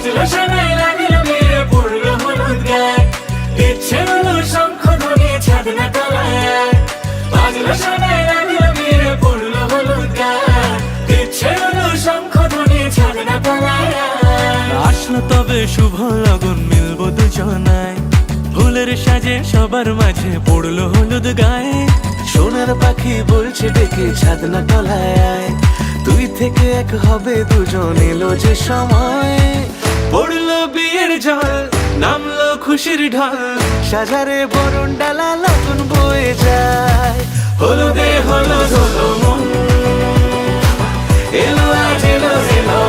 বাজলো শোনাই লাগলো বিয়ে পড়লো হলুদ গায়ে, ইচ্ছে হলো শঙ্খ ধ্বনি ছাদনা তলায়। বাজলো শোনাই লাগলো বিয়ে পড়লো হলুদ গায়ে, ইচ্ছে হলো শঙ্খ ধ্বনি ছাদনা তলায়। আসলো তবে শুভ লগন, মিলবো দুজনায়, ফুলের সাজে সবার মাঝে পড়লো হলুদ গায়ে। সোনার পাখি বলছে ডেকে ছাদনা তলায়, দুই থেকে এক হবে দুজন, এলো যে সময়। পড়লো বিয়ের জল, নামলো খুশির ঢল, সাজারে বরণ ডালা লগন বয়ে যায়। হলুদে হলুদ হলো মন, এলো আজ এলো এলো।